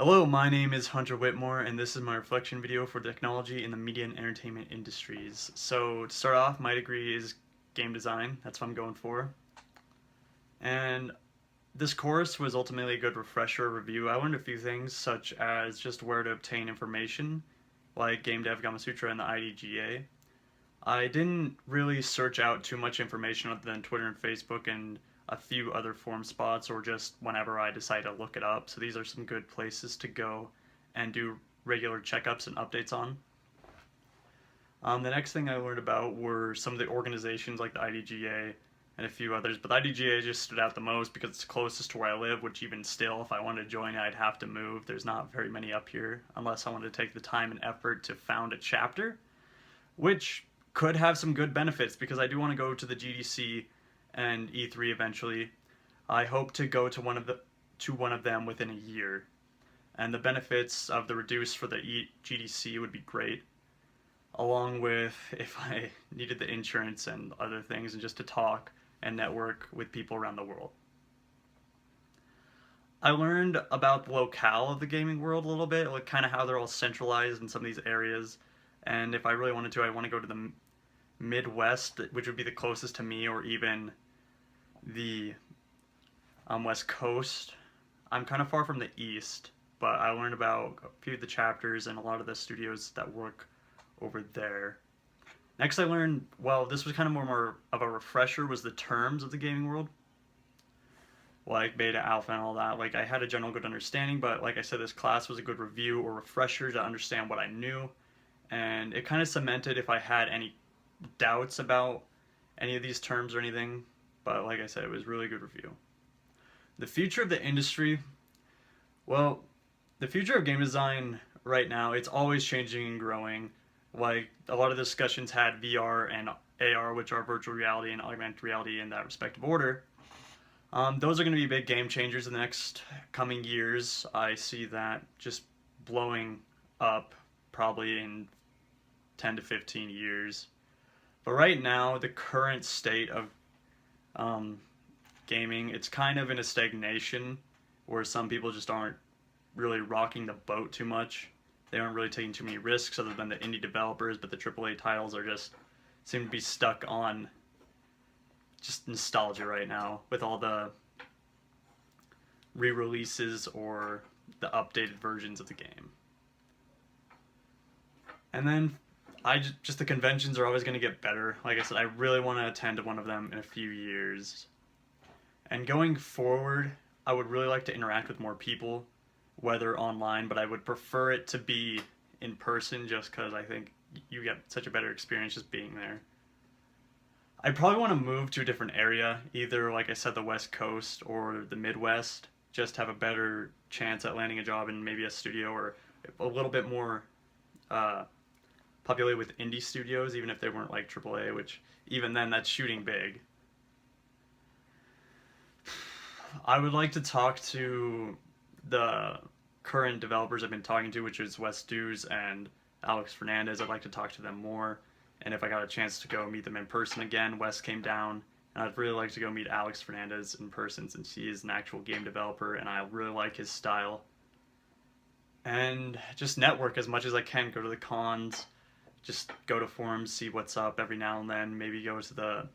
Hello, my name is Hunter Whitmore, and this is my reflection video for technology in the media and entertainment industries. So, to start off, my degree is game design. That's what I'm going for. And this course was ultimately a good refresher review. I learned a few things, such as just where to obtain information, like Game Dev Gama Sutra and the IDGA. I didn't really search out too much information other than Twitter and Facebook and a few other forum spots or just whenever I decide to look it up. So these are some good places to go and do regular checkups and updates on. The next thing I learned about were some of the organizations like the IDGA and a few others, but the IDGA just stood out the most because it's closest to where I live, which even still, if I wanted to join it, I'd have to move. There's not very many up here unless I wanted to take the time and effort to found a chapter, which could have some good benefits because I do want to go to the GDC and E3 eventually. I hope to go to one of them within a year, and the benefits of the reduce for the GDC would be great, along with if I needed the insurance and other things and just to talk and network with people around the world. I learned about the locale of the gaming world a little bit, like kind of how they're all centralized in some of these areas, and if I really wanted to, I want to go to the Midwest, which would be the closest to me, or even the West Coast. I'm kind of far from the East, but I learned about a few of the chapters and a lot of the studios that work over there. Next I learned, well, this was kind of more of a refresher, was the terms of the gaming world. Like beta, alpha, and all that. Like I had a general good understanding, but like I said, this class was a good review or refresher to understand what I knew. And it kind of cemented if I had any doubts about any of these terms or anything, but like I said, it was really good review. The future of the industry, well, the future of game design right now, it's always changing and growing. Like a lot of discussions had VR and AR, which are virtual reality and augmented reality in that respective order. Those are going to be big game changers in the next coming years. I see that just blowing up probably in 10 to 15 years. But right now, the current state of gaming, it's kind of in a stagnation where some people just aren't really rocking the boat too much. They aren't really taking too many risks other than the indie developers, but the AAA titles are just seem to be stuck on just nostalgia right now with all the re-releases or the updated versions of the game. And then just the conventions are always going to get better. Like I said, I really want to attend one of them in a few years. And going forward, I would really like to interact with more people, whether online, but I would prefer it to be in person just because I think you get such a better experience just being there. I probably want to move to a different area, either like I said, the West Coast or the Midwest, just have a better chance at landing a job in maybe a studio or a little bit more populated with indie studios, even if they weren't like AAA, which even then that's shooting big. I would like to talk to the current developers I've been talking to, which is Wes Dews and Alex Fernandez. I'd like to talk to them more, and if I got a chance to go meet them in person again, Wes came down, and I'd really like to go meet Alex Fernandez in person since he is an actual game developer and I really like his style. And just network as much as I can, go to the cons, just go to forums, see what's up every now and then, maybe go to the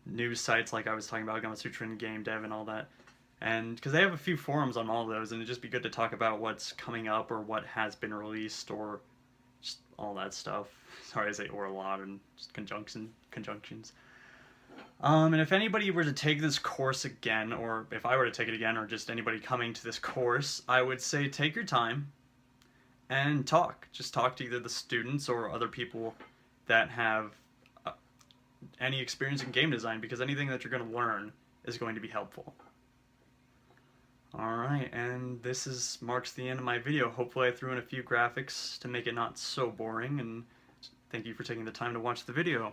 news sites like I was talking about, Gama Sutra and Game Dev and all that. And because they have a few forums on all of those, and it'd just be good to talk about what's coming up or what has been released or just all that stuff. Sorry, I say or a lot and just conjunctions. And if anybody were to take this course again, or if I were to take it again, or just anybody coming to this course, I would say take your time and talk. Just talk to either the students or other people that have any experience in game design, because anything that you're going to learn is going to be helpful. Alright, and this marks the end of my video. Hopefully I threw in a few graphics to make it not so boring, and thank you for taking the time to watch the video.